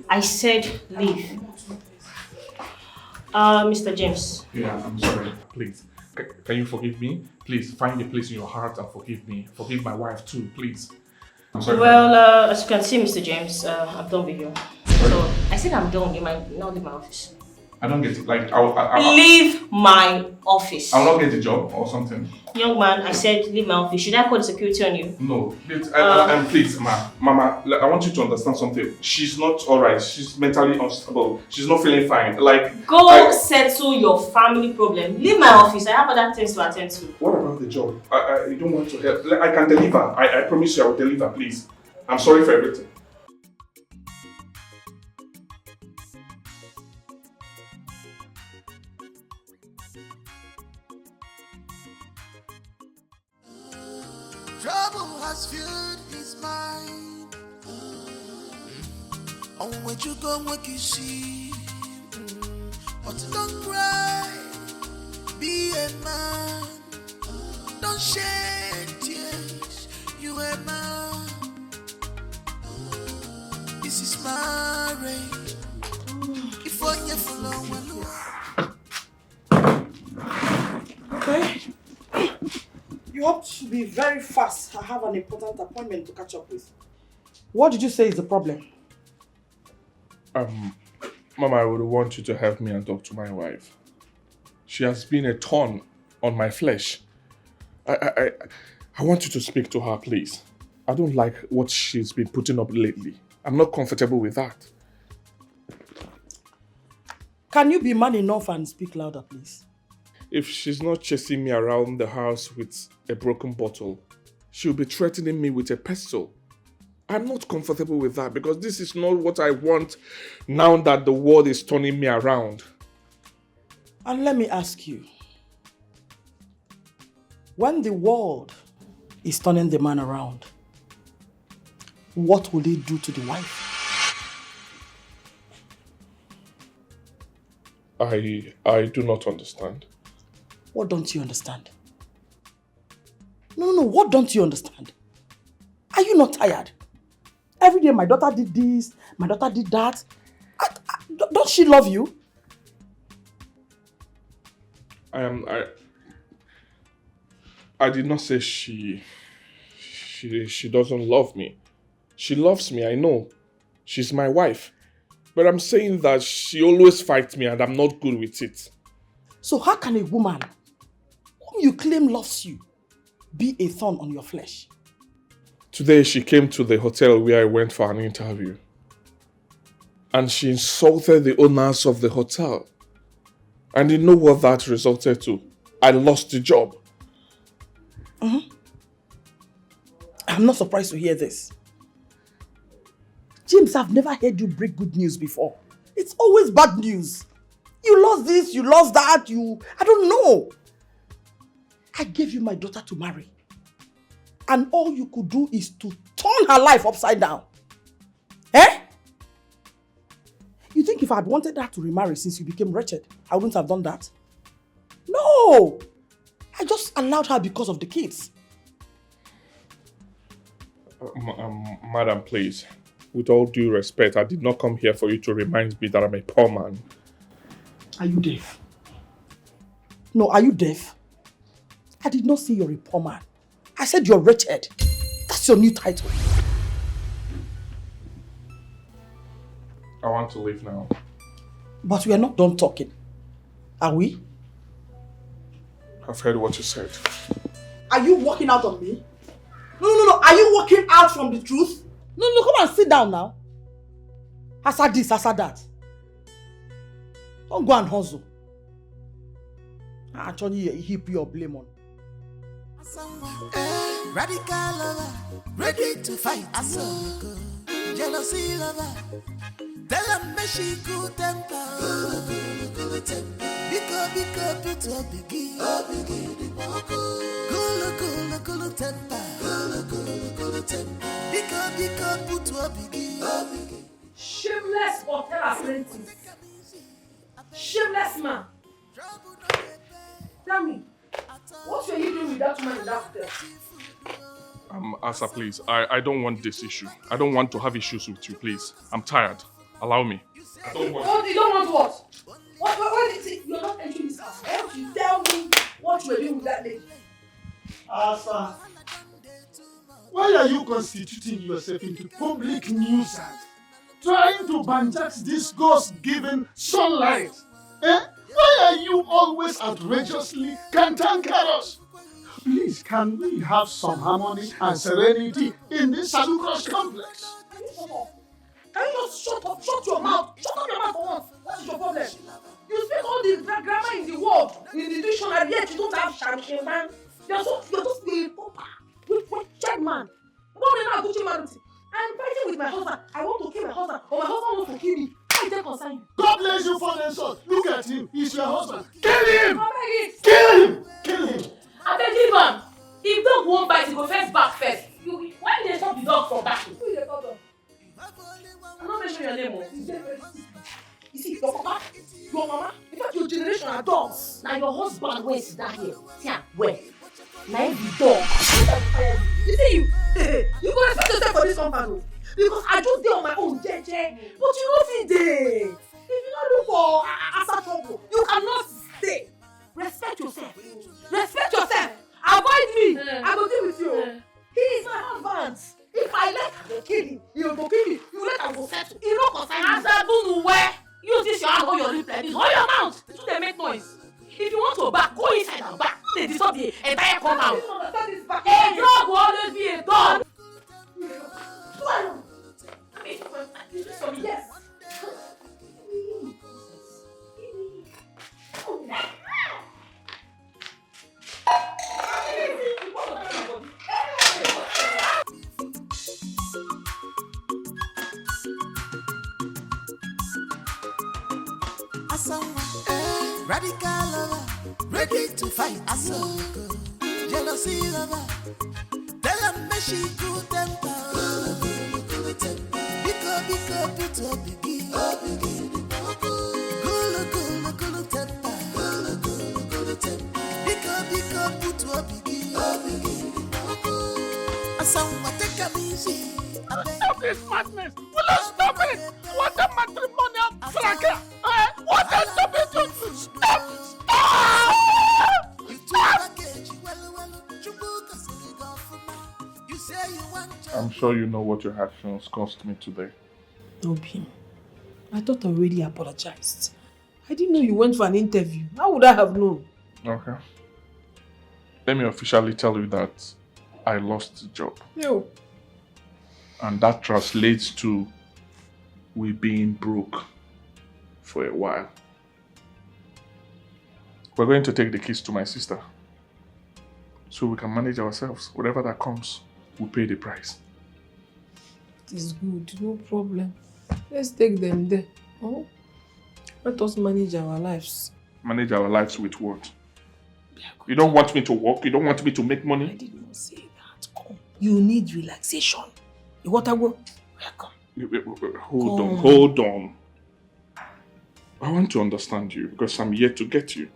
I said leave. Mr. James. Yeah, I'm sorry. Please. Can you forgive me? Please find a place in your heart and forgive me. Forgive my wife too, please. I'm sorry. Well, as you can see, Mr. James, I'm done with you. So I said I'm done. You might not leave my office. I don't get it. Like, leave my office. I'll not get a job or something. Young man, I said leave my office. Should I call the security on you? No. And please, Mama, I want you to understand something. She's not alright. She's mentally unstable. She's not feeling fine. Like, go settle your family problem. Leave my office. I have other things to attend to. What about the job? I don't want to help. I can deliver. I promise you I will deliver, please. I'm sorry for everything. Trouble has filled his mind. On where you go, what you see. But don't cry, be a man. Don't shed tears, you a man. This is marriage. If on you follow, okay. You have to be very fast. I have an important appointment to catch up with. What did you say is the problem? Mama, I would want you to help me and talk to my wife. She has been a thorn on my flesh. I want you to speak to her, please. I don't like what she's been putting up lately. I'm not comfortable with that. Can you be man enough and speak louder, please? If she's not chasing me around the house with a broken bottle, she'll be threatening me with a pestle. I'm not comfortable with that because this is not what I want now that the world is turning me around. And let me ask you, when the world is turning the man around, what will he do to the wife? I do not understand. What don't you understand? No, what don't you understand? Are you not tired? Every day my daughter did this, my daughter did that. Don't she love you? I did not say she doesn't love me. She loves me, I know. She's my wife. But I'm saying that she always fights me and I'm not good with it. So how can a woman whom you claim loves you be a thorn on your flesh? Today she came to the hotel where I went for an interview. And she insulted the owners of the hotel. And you know what that resulted to? I lost the job. I'm not surprised to hear this. James, I've never heard you break good news before. It's always bad news. You lost this, you lost that, I don't know. I gave you my daughter to marry. And all you could do is to turn her life upside down. Eh? You think if I had wanted her to remarry since you became wretched, I wouldn't have done that? No! I just allowed her because of the kids. Madam, please. With all due respect, I did not come here for you to remind me that I'm a poor man. Are you deaf? No, are you deaf? I did not say you're a poor man. I said you're wretched. That's your new title. I want to leave now. But we are not done talking. Are we? I've heard what you said. Are you walking out on me? No. Are you walking out from the truth? No, come and sit down now. Asa this, asa that. Don't go and hustle. Actually, heap your blame on. Radical lover, ready to fight. Jealousy lover, tell them me she good temper. Biko, put up biggie. Cool temper. Biko, put up biggie. Shameless hotel apprentice. Shameless man. Tell me, what were you doing with that woman in that hotel? Asa, please. I don't want this issue. I don't want to have issues with you, please. I'm tired. Allow me. I don't want... Oh, you don't want what? What is it? You're not entering this house. I want you to tell me what you were doing with that lady. Asa, why are you constituting yourself into public nuisance? Trying to banjax this ghost-given sunlight? Why are you always outrageously cantankerous? Please, can we have some harmony and serenity in this Salucross complex? Can you just shut up? Shut your mouth. Shut up your mouth for once. What is your problem? You speak all the grammar in the world, in the dictionary, yet you don't have champagne, man. You're just a pauper. You're a wretched man. I'm fighting with my husband. I want to kill my husband, or my husband wants to kill me. How is that concern you? God bless you for the insult. Look at him. He's your husband. Kill him! Kill him! I beg you, man. If dog won't bite, you go first back first. Why did they stop the dog from barking? Who is the dog? I'm not mentioning your name. You see, your papa, your mama, in fact, your generation are dogs. Now your husband where is that here? See, where? Now the dog. You see you. You go respect yourself for this company. Because I just did on my own, JJ. But you don't fit there. If you don't look for Asa trouble, you cannot stay. Respect yourself. Respect yourself. Avoid me. I will deal with you. He is my husband. If I let her kill him, he will kill me. You let her go settle. He no concern me. Asabunu where? Use this your hand or your lip like this. Hold your mouth. So they make noise. If you want to back, go inside and back. They disturb the entire compound. A dog will always be a dog. Yes. Radical lover, ready to fight. Jealousy lover, tell them me she good temper. Biko, put up biggie. Cool temper. Biko, put up biggie. Asawa, take a easy. Stop this madness! Will you stop it? What a matrimonial cracker! What a stupid! Stop! I'm sure you know what your actions cost me today. Obi, I thought I already apologized. I didn't know you went for an interview. How would I have known? Okay. Let me officially tell you that I lost the job. No. And that translates to we being broke for a while. We're going to take the keys to my sister so we can manage ourselves. Whatever that comes, we'll pay the price. It is good, no problem. Let's take them there. Oh? Let us manage our lives. Manage our lives with what? You don't want me to work? You don't want me to make money? I did not say that. Come. You need relaxation. You want to go? Come. Hold on. I want to understand you because I'm here to get you.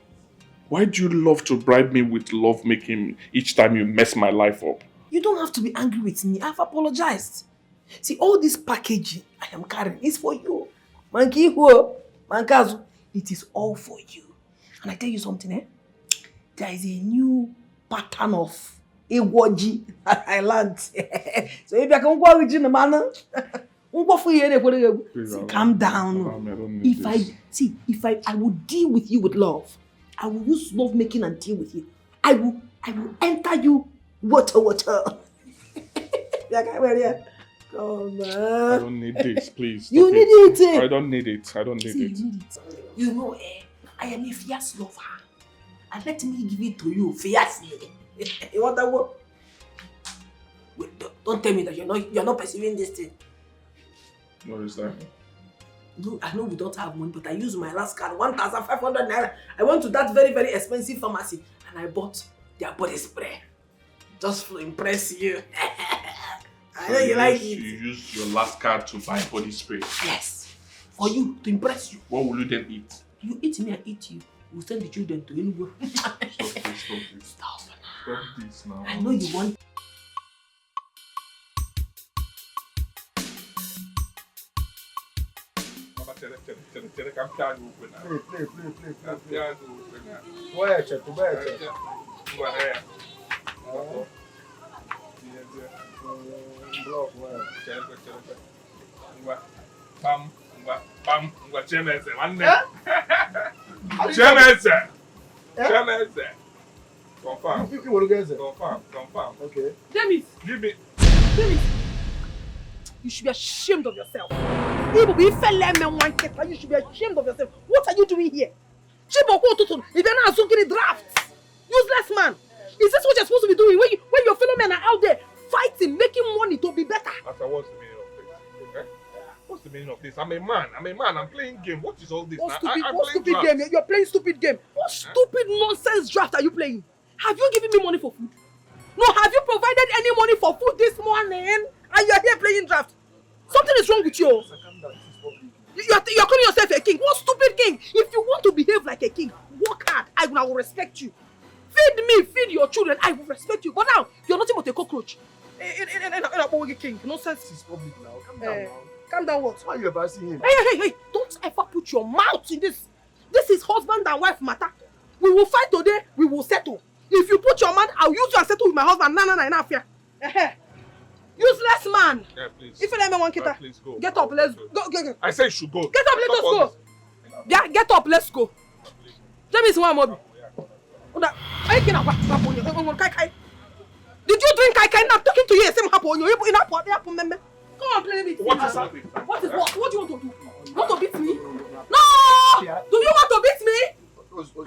Why do you love to bribe me with love making each time you mess my life up? You don't have to be angry with me. I've apologized. See, all this packaging I am carrying is for you. Mankazu, it is all for you. And I tell you something, eh? There is a new pattern of Ewoji that I learned. So if I can go with you, man, calm down. If I would deal with you with love, I will use love making and deal with you. I will enter you water. Come on. I don't need this, please. You need it. I don't need it. I don't need it. You need it. You know, I am a fierce lover. And let me give it to you fiercely. You want that word? Wait, don't tell me that you're not perceiving this thing. What is that? No, I know we don't have money, but I used my last card, 1,500 naira. I went to that very, very expensive pharmacy and I bought their body spray. Just to impress you. I know you like it. You used your last card to buy body spray? Yes. For you, to impress you. What will you then eat? You eat me, I eat you. We'll send the children to Enugu. Stop this now. I know you want. Play. Where check? Confirm. Okay. James! Give me. You should be ashamed of yourself. You should be ashamed of yourself. What are you doing here? If you're not asking drafts, useless man. Is this what you're supposed to be doing when your fellow men are out there fighting, making money to be better? Asa, what's the meaning of this? Eh? What's the meaning of this? I'm a man. I'm playing game. What is all this? What stupid game? You're playing stupid game. What stupid nonsense draft are you playing? Have you given me money for food? No, have you provided any money for food this morning? And you're here playing draft. Something is wrong with you. You're calling yourself a king. What stupid king? If you want to behave like a king, work hard. I will respect you. Feed me, feed your children. I will respect you. But now, you're nothing but a cockroach. In a king. Nonsense. This is public now. Calm down now. Calm down what? Why are you embarrassing him? Hey. Don't ever put your mouth in this. This is husband and wife matter. We will fight today. We will settle. If you put your mouth, I'll use you and settle with my husband. No, enough here. Useless man. Yeah, please. If you let me one kita, please go. Get up, let's go. I say you should go. Get up, let us go. Yeah, get up, let's go. James, one more. Did you drink kai? I'm talking to you. Same happen. Come on, play with me. What is that? What is what? What do you want to do? You want to beat me? No! Do you want to beat me?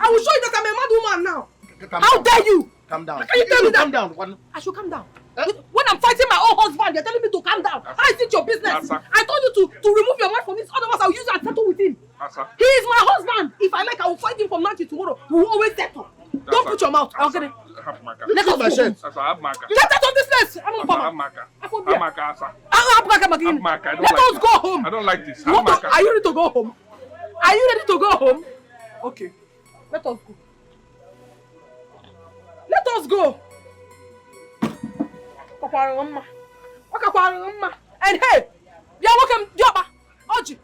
I will show you that I'm a mad woman now. How dare you? Calm down. Can you tell me that? Calm down. I should calm down. When I'm fighting my own husband, you're telling me to calm down. How is it your business? I told you to remove your wife from this. Otherwise, I'll use you and settle with him. He is my husband. If I like, I will fight him from now till tomorrow. We will always settle. Don't put your mouth. I'll get it. Let us go. Get out of this place. I'm not Let us go home. I don't like this. Are you ready to go home? Are you ready to go home? Okay. Let us go. Let us go. And hey, you're welcome, Dioba. Oji,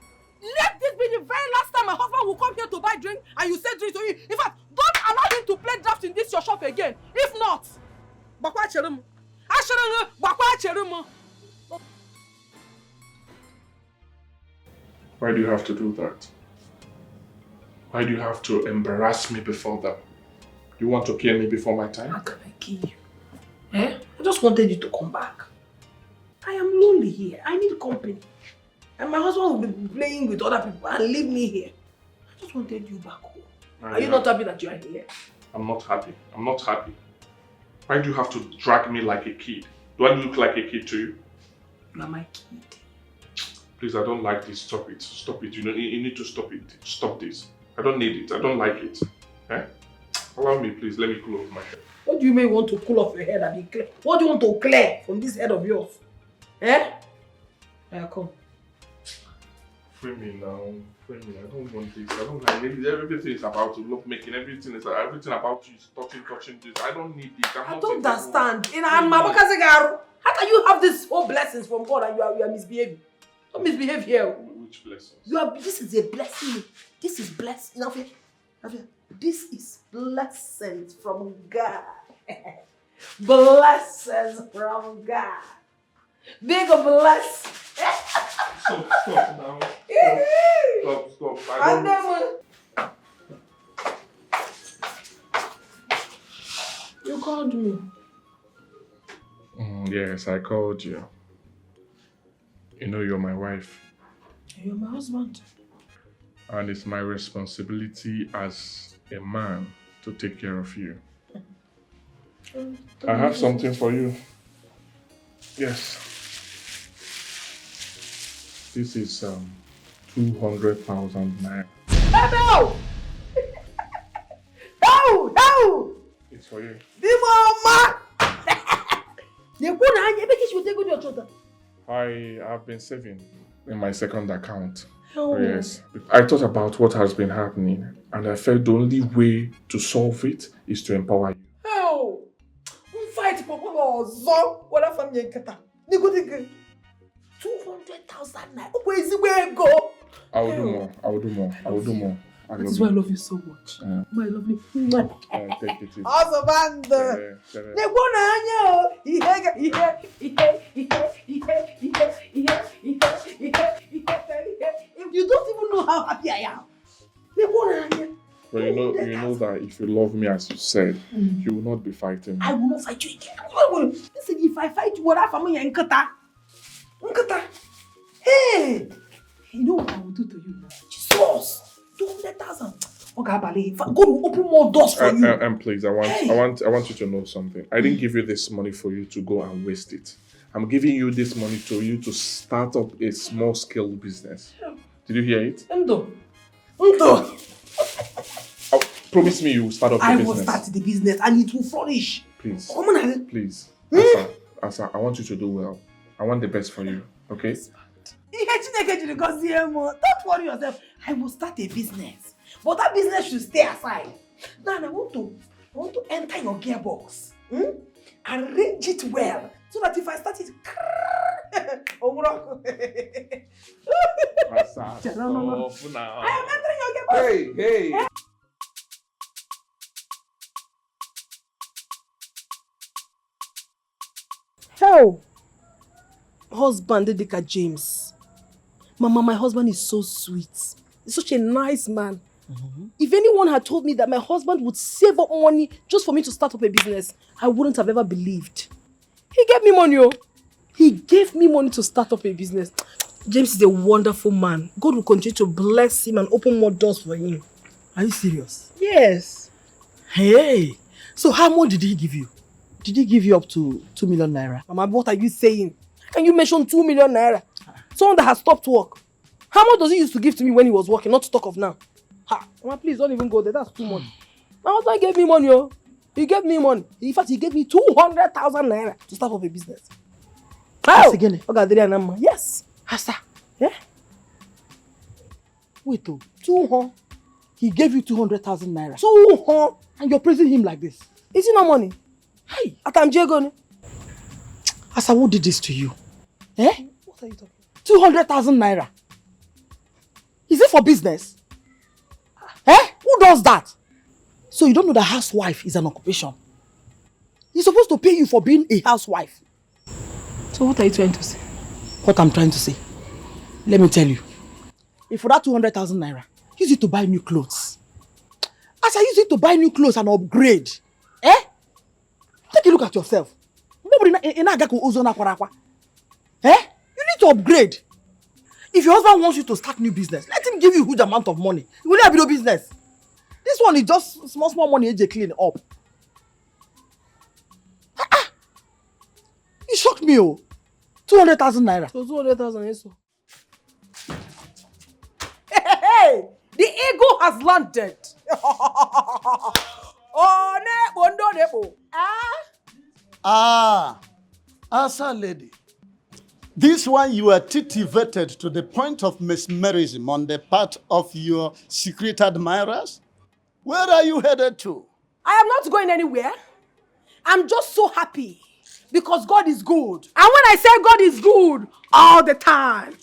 let this be the very last time my husband will come here to buy drink and you say drink to him. In fact, don't allow him to play draft in this your shop again. If not, why do you have to do that? Why do you have to embarrass me before them? You want to kill me before my time? How can I kill you? I just wanted you to come back. I am lonely here. I need company. And my husband will be playing with other people and leave me here. I just wanted you back home. Are you not happy that you are here? I'm not happy. I'm not happy. Why do you have to drag me like a kid? Do I look like a kid to you? You are my kid. Please, I don't like this. Stop it. Stop it. You need to stop it. Stop this. I don't need it. I don't like it. Eh? Allow me, please. Let me cool off my head. What do you mean want to cool off your head and be clear? What do you want to clear from this head of yours? Eh? Yeah, come. Free me now. Free me. I don't want this. I don't like it. Everything is about to love making. Everything about you is touching this. I don't need this. I don't understand. How can you have these whole blessings from God and you are misbehaving? Don't misbehave here. Which blessings? This is a blessing. This is blessing. This is blessings from God. Blessings from God. Big bless. Stop now. Stop. I don't... You called me. Yes, I called you. You know you're my wife. You're my husband. And it's my responsibility as a man to take care of you. I have something for you. Yes. This is 200,000 naira. No! No! It's for you. I have been saving in my second account. Oh. Yes. I thought about what has been happening and I felt the only way to solve it is to empower you. Oh! Fight for what a family kata. 200,000 naira. Where is it where go? I will do more. That is why I love you so much. My lovely. Take it easy. Also, band. You don't even know how happy I am. But you know that if you love me as you said, you will not be fighting me. I will not fight you again. Listen, if I fight you, what happened to Nkata? Hey! You know what I will do to you? Jesus! 200,000. Okay, God will open more doors for you. And please, I want you to know something. I didn't give you this money for you to go and waste it. I'm giving you this money to you to start up a small scale business. Did you hear it? Ndo. Promise me you will start up the business. I will start the business and it will flourish. Please. Come on. Please. Asa, I want you to do well. I want the best for you. Okay? Don't worry yourself. I will start a business. But that business should stay aside. Now I want to enter your gearbox. Arrange it well. So that if I start it, Asa, stop now. I am entering your gearbox. Hey. Hell, husband Edika James. Mama, my husband is so sweet. He's such a nice man. If anyone had told me that my husband would save up money just for me to start up a business, I wouldn't have ever believed. He gave me money, oh. He gave me money to start up a business. James is a wonderful man. God will continue to bless him and open more doors for him. Are you serious? Yes. Hey, so how much did he give you? Did he give you up to 2 million naira? Mama, what are you saying? How can you mention 2 million naira? Someone that has stopped work. How much does he used to give to me when he was working, not to talk of now? Mama, please don't even go there. That's too much. My husband gave me money, oh. He gave me money. In fact, he gave me 200,000 naira to start up a business. How? Again? Yes. Asa. Yeah? Wait, oh. 200. He gave you 200,000 naira. 200. And you're praising him like this. Is it no money? Hey. Atamjego. Asa, who did this to you? What are you talking? 200,000 naira. Is it for business? Who does that? So you don't know that housewife is an occupation. He's supposed to pay you for being a housewife. So what are you trying to say? What I'm trying to say. Let me tell you. If for that 200,000 naira, use it to buy new clothes. As I use it to buy new clothes and upgrade. Take a look at yourself. to upgrade. If your husband wants you to start new business, let him give you a huge amount of money. It will never be no business. This one is just small money AJ clean up. You shocked me, oh. 200,000 naira. So 200,000 yes. Hey! The eagle has landed. Oh, nebo. Asa lady. This one you are titivated to the point of mesmerism on the part of your secret admirers? Where are you headed to? I am not going anywhere. I'm just so happy because God is good. And when I say God is good, all the time.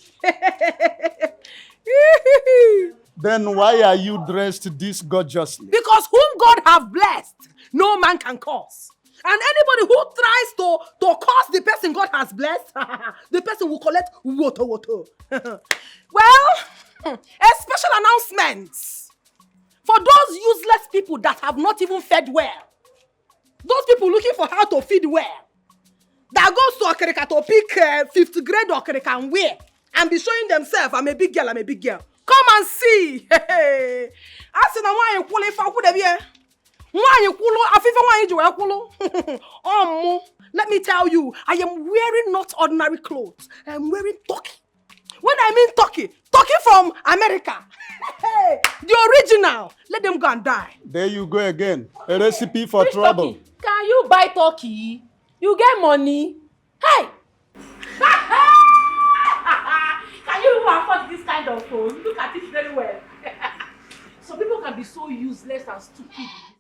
Then why are you dressed this gorgeously? Because whom God have blessed, no man can curse. And anybody who tries to curse the person God has blessed, the person will collect water. Well, a special announcement for those useless people that have not even fed well. Those people looking for how to feed well. That goes to Okerika to pick 5th grade Okerika and wear and be showing themselves, I'm a big girl. Come and see. I said, I want to qualify. Let me tell you, I am wearing not ordinary clothes. I am wearing turkey. When I mean turkey from America. The original. Let them go and die. There you go again. A recipe for trouble. Turkey? Can you buy turkey? You get money? Hey! Can you even afford this kind of phone? Look at it very well. Some people can be so useless and stupid.